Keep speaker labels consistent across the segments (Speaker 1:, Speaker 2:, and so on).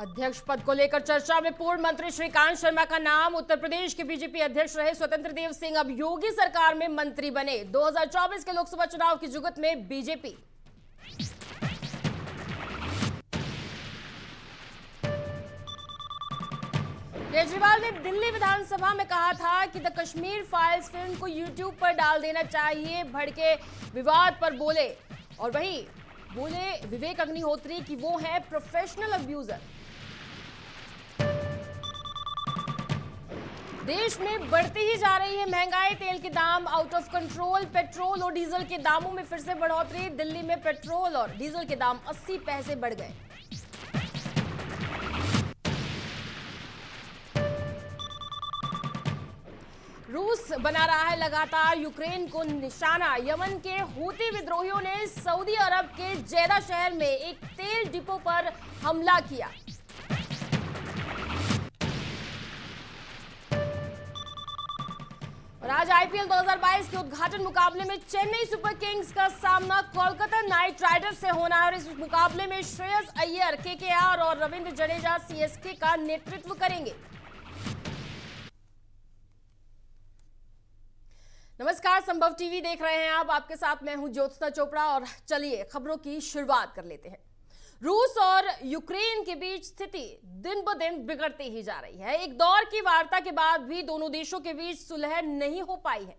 Speaker 1: अध्यक्ष पद को लेकर चर्चा में पूर्व मंत्री श्रीकांत शर्मा का नाम। उत्तर प्रदेश के बीजेपी अध्यक्ष रहे स्वतंत्र देव सिंह अब योगी सरकार में मंत्री बने। 2024 के लोकसभा चुनाव की जुगत में बीजेपी। केजरीवाल ने दिल्ली विधानसभा में कहा था कि द कश्मीर फाइल्स फिल्म को यूट्यूब पर डाल देना चाहिए। भड़के विवाद पर बोले और वहीं बोले विवेक अग्निहोत्री कि वो है प्रोफेशनल अब्यूजर। देश में बढ़ती ही जा रही है महंगाई, तेल के दाम आउट ऑफ कंट्रोल। पेट्रोल और डीजल के दामों में फिर से बढ़ोतरी। दिल्ली में पेट्रोल और डीजल के दाम 80 पैसे बढ़ गए। रूस बना रहा है लगातार यूक्रेन को निशाना। यमन के हूती विद्रोहियों ने सऊदी अरब के जेदा शहर में एक तेल डिपो पर हमला किया। और आज आईपीएल 2022 के उद्घाटन मुकाबले में चेन्नई सुपर किंग्स का सामना कोलकाता नाइट राइडर्स से होना है और इस मुकाबले में श्रेयस अय्यर केकेआर और रविंद्र जडेजा सीएसके का नेतृत्व करेंगे। नमस्कार, संभव टीवी देख रहे हैं आप। आपके साथ मैं हूं ज्योत्सना चोपड़ा और चलिए खबरों की शुरुआत कर लेते हैं। रूस और यूक्रेन के बीच स्थिति दिन ब दिन बिगड़ती ही जा रही है। एक दौर की वार्ता के बाद भी दोनों देशों के बीच सुलह नहीं हो पाई है।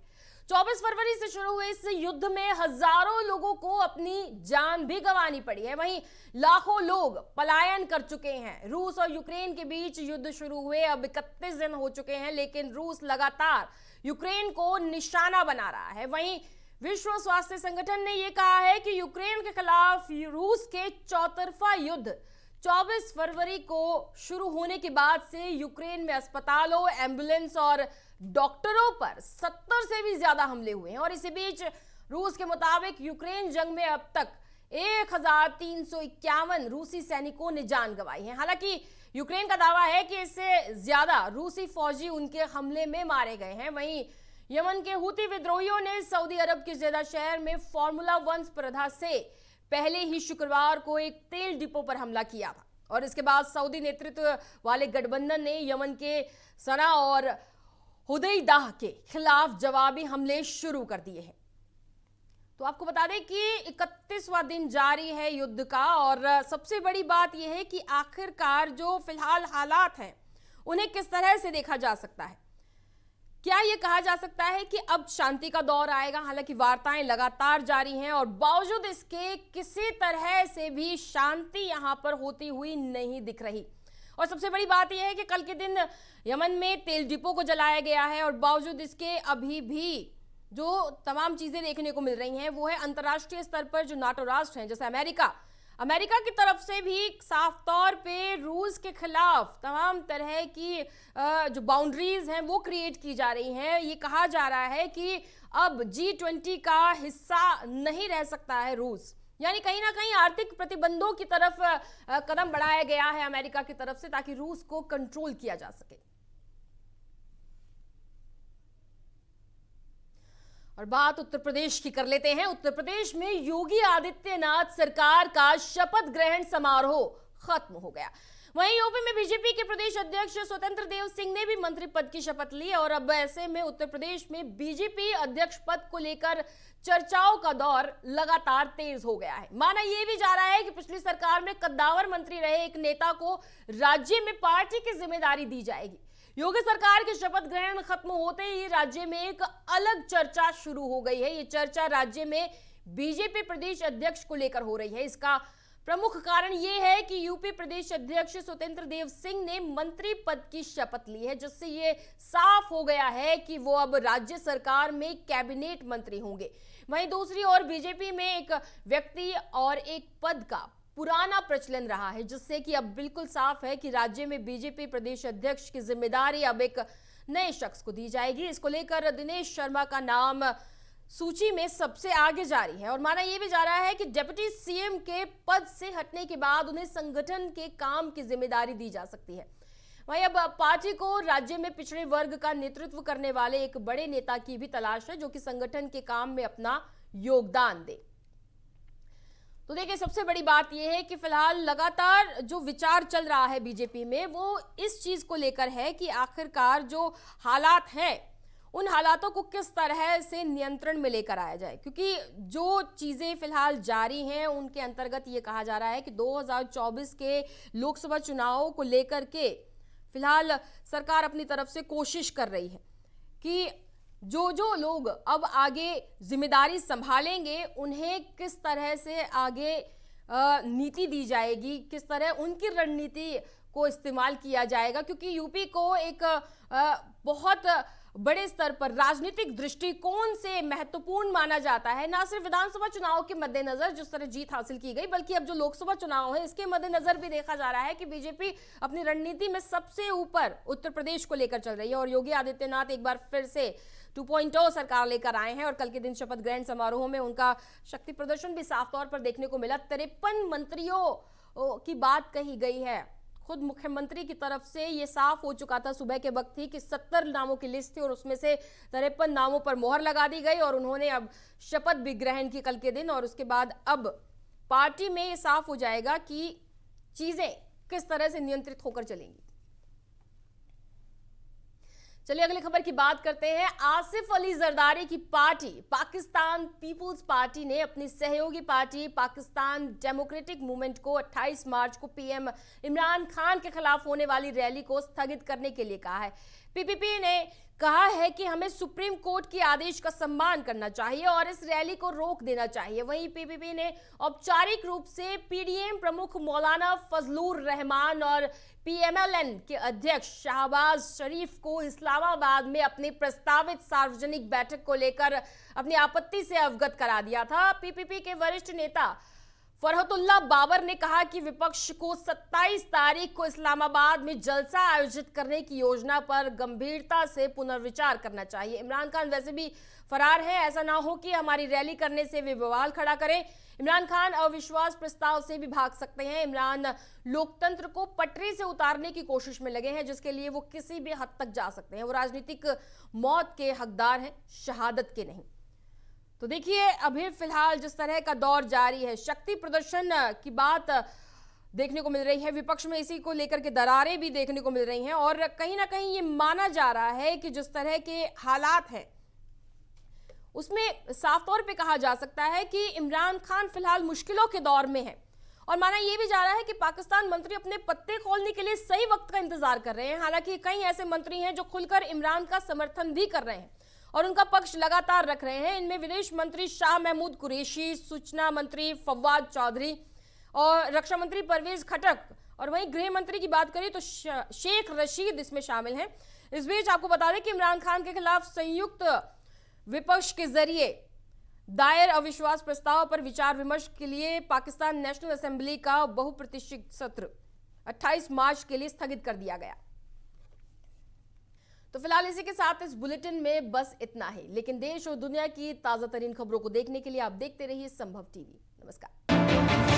Speaker 1: 24 फरवरी से शुरू हुए इस युद्ध में हजारों लोगों को अपनी जान भी गंवानी पड़ी है। वहीं लाखों लोग पलायन कर चुके हैं। रूस और यूक्रेन के बीच युद्ध शुरू हुए अब 31 दिन हो चुके हैं, लेकिन रूस लगातार यूक्रेन को निशाना बना रहा है। वहीं विश्व स्वास्थ्य संगठन ने यह कहा है कि यूक्रेन के खिलाफ रूस के चौतरफा युद्ध 24 फरवरी को शुरू होने के बाद से यूक्रेन में अस्पतालों, एम्बुलेंस और डॉक्टरों पर 70 से भी ज्यादा हमले हुए हैं। और इसी बीच रूस के मुताबिक यूक्रेन जंग में अब तक 1351 रूसी सैनिकों ने जान गंवाई है। हालांकि यूक्रेन का दावा है कि इससे ज्यादा रूसी फौजी उनके हमले में मारे गए हैं। वहीं यमन के हूती विद्रोहियों ने सऊदी अरब के जेदा शहर में फार्मूला 1 स्पर्धा से पहले ही शुक्रवार को एक तेल डिपो पर हमला किया था और इसके बाद सऊदी नेतृत्व वाले गठबंधन ने यमन के सना और हुदैदाह के खिलाफ जवाबी हमले शुरू कर दिए हैं। तो आपको बता दें कि 31वां दिन जारी है युद्ध का और सबसे बड़ी बात यह है कि आखिरकार जो फिलहाल हालात हैं उन्हें किस तरह से देखा जा सकता है। क्या यह कहा जा सकता है कि अब शांति का दौर आएगा? हालांकि वार्ताएं लगातार जारी हैं और बावजूद इसके किसी तरह से भी शांति यहां पर होती हुई नहीं दिख रही। और सबसे बड़ी बात यह है कि कल के दिन यमन में तेल डिपो को जलाया गया है और बावजूद इसके अभी भी जो तमाम चीजें देखने को मिल रही हैं वो है अंतर्राष्ट्रीय स्तर पर जो नाटो राष्ट्र हैं जैसे अमेरिका की तरफ से भी साफ तौर पे रूस के खिलाफ तमाम तरह की जो बाउंड्रीज हैं वो क्रिएट की जा रही हैं। ये कहा जा रहा है कि अब G20 का हिस्सा नहीं रह सकता है रूस, यानी कहीं ना कहीं आर्थिक प्रतिबंधों की तरफ कदम बढ़ाया गया है अमेरिका की तरफ से ताकि रूस को कंट्रोल किया जा सके। और बात उत्तर प्रदेश की कर लेते हैं। उत्तर प्रदेश में योगी आदित्यनाथ सरकार का शपथ ग्रहण समारोह खत्म हो गया। वहीं यूपी में बीजेपी के प्रदेश अध्यक्ष स्वतंत्र देव सिंह ने भी मंत्री पद की शपथ ली और अब ऐसे में उत्तर प्रदेश में बीजेपी अध्यक्ष पद को लेकर चर्चाओं का दौर लगातार तेज हो गया है। माना यह भी जा रहा है कि पिछली सरकार में कद्दावर मंत्री रहे एक नेता को राज्य में पार्टी की जिम्मेदारी दी जाएगी। योगी सरकार के शपथ ग्रहण खत्म होते ही राज्य में एक अलग चर्चा शुरू हो गई है। ये चर्चा राज्य में बीजेपी प्रदेश अध्यक्ष को लेकर हो रही है। इसका प्रमुख कारण यह है कि यूपी प्रदेश अध्यक्ष स्वतंत्र देव सिंह ने मंत्री पद की शपथ ली है, जिससे ये साफ हो गया है कि वो अब राज्य सरकार में कैबिनेट मंत्री होंगे। वहीं दूसरी ओर बीजेपी में एक व्यक्ति और एक पद का पुराना प्रचलन रहा है, जिससे कि अब बिल्कुल साफ है कि राज्य में बीजेपी प्रदेश अध्यक्ष की जिम्मेदारी अब एक नए शख्स को दी जाएगी। इसको लेकर दिनेश शर्मा का नाम सूची में सबसे आगे जारी है और माना यह भी जा रहा है कि डिप्टी सीएम के पद से हटने के बाद उन्हें संगठन के काम की जिम्मेदारी दी जा सकती है। वहीं अब पार्टी को राज्य में पिछड़े वर्ग का नेतृत्व करने वाले एक बड़े नेता की भी तलाश है जो कि संगठन के काम में अपना योगदान दे। तो देखिए, सबसे बड़ी बात यह है कि फिलहाल लगातार जो विचार चल रहा है बीजेपी में वो इस चीज को लेकर है कि आखिरकार जो हालात हैं उन हालातों को किस तरह से नियंत्रण में लेकर आया जाए, क्योंकि जो चीजें फिलहाल जारी हैं उनके अंतर्गत ये कहा जा रहा है कि 2024 के लोकसभा चुनावों को लेकर के फिलहाल सरकार अपनी तरफ से कोशिश कर रही है कि जो जो लोग अब आगे जिम्मेदारी संभालेंगे उन्हें किस तरह से आगे नीति दी जाएगी, किस तरह उनकी रणनीति को इस्तेमाल किया जाएगा, क्योंकि यूपी को एक बहुत बड़े स्तर पर राजनीतिक दृष्टिकोण से महत्वपूर्ण माना जाता है। न सिर्फ विधानसभा चुनाव के मद्देनजर जिस तरह जीत हासिल की गई, बल्कि अब जो लोकसभा चुनाव है इसके मद्देनजर भी देखा जा रहा है कि बीजेपी अपनी रणनीति में सबसे ऊपर उत्तर प्रदेश को लेकर चल रही है और योगी आदित्यनाथ एक बार फिर से 2.0 सरकार लेकर आए हैं और कल के दिन शपथ ग्रहण समारोह में उनका शक्ति प्रदर्शन भी साफ तौर पर देखने को मिला। 53 मंत्रियों की बात कही गई है। खुद मुख्यमंत्री की तरफ से ये साफ हो चुका था सुबह के वक्त ही कि 70 नामों की लिस्ट थी और उसमें से 53 नामों पर मोहर लगा दी गई और उन्होंने अब शपथ भी ग्रहण की कल के दिन। और उसके बाद अब पार्टी में ये साफ हो जाएगा कि चीजें किस तरह से नियंत्रित होकर चलेंगी। चलिए अगली खबर की बात करते हैं। आसिफ अली जरदारी की पार्टी पाकिस्तान पीपुल्स पार्टी ने अपनी सहयोगी पार्टी पाकिस्तान डेमोक्रेटिक मूवमेंट को 28 मार्च को पीएम इमरान खान के खिलाफ होने वाली रैली को स्थगित करने के लिए कहा है। पीपीपी ने कहा है कि हमें सुप्रीम कोर्ट के आदेश का सम्मान करना चाहिए और इस रैली को रोक देना चाहिए। वहीं पीपीपी ने औपचारिक रूप से पीडीएम प्रमुख मौलाना फजलुर रहमान और पीएमएलएन के अध्यक्ष शहबाज शरीफ को इस्लामाबाद में अपनी प्रस्तावित सार्वजनिक बैठक को लेकर अपनी आपत्ति से अवगत करा दिया था। पीपीपी के वरिष्ठ नेता फरहतुल्लाह बाबर ने कहा कि विपक्ष को 27 तारीख को इस्लामाबाद में जलसा आयोजित करने की योजना पर गंभीरता से पुनर्विचार करना चाहिए। इमरान खान वैसे भी फरार है, ऐसा ना हो कि हमारी रैली करने से वे बवाल खड़ा करें। इमरान खान अविश्वास प्रस्ताव से भी भाग सकते हैं। इमरान लोकतंत्र को पटरी से उतारने की कोशिश में लगे हैं, जिसके लिए वो किसी भी हद तक जा सकते हैं। वो राजनीतिक मौत के हकदार हैं, शहादत के नहीं। तो देखिए, अभी फिलहाल जिस तरह का दौर जारी है, शक्ति प्रदर्शन की बात देखने को मिल रही है, विपक्ष में इसी को लेकर के दरारें भी देखने को मिल रही हैं और कहीं ना कहीं ये माना जा रहा है कि जिस तरह के हालात हैं उसमें साफ तौर पे कहा जा सकता है कि इमरान खान फिलहाल मुश्किलों के दौर में है। और माना यह भी जा रहा है कि पाकिस्तान मंत्री अपने पत्ते खोलने के लिए सही वक्त का इंतजार कर रहे हैं। हालांकि कई ऐसे मंत्री हैं जो खुलकर इमरान का समर्थन भी कर रहे हैं और उनका पक्ष लगातार रख रहे हैं। इनमें विदेश मंत्री शाह महमूद कुरैशी, सूचना मंत्री फवाद चौधरी और रक्षा मंत्री परवेज खटक और वहीं गृह मंत्री की बात करें तो शेख रशीद इसमें शामिल हैं। इस बीच आपको बता दें कि इमरान खान के खिलाफ संयुक्त विपक्ष के जरिए दायर अविश्वास प्रस्ताव पर विचार विमर्श के लिए पाकिस्तान नेशनल असेंबली का बहुप्रतीक्षित सत्र 28 मार्च के लिए स्थगित कर दिया गया। तो फिलहाल इसी के साथ इस बुलेटिन में बस इतना ही, लेकिन देश और दुनिया की ताजा तरीन खबरों को देखने के लिए आप देखते रहिए संभव टीवी। नमस्कार।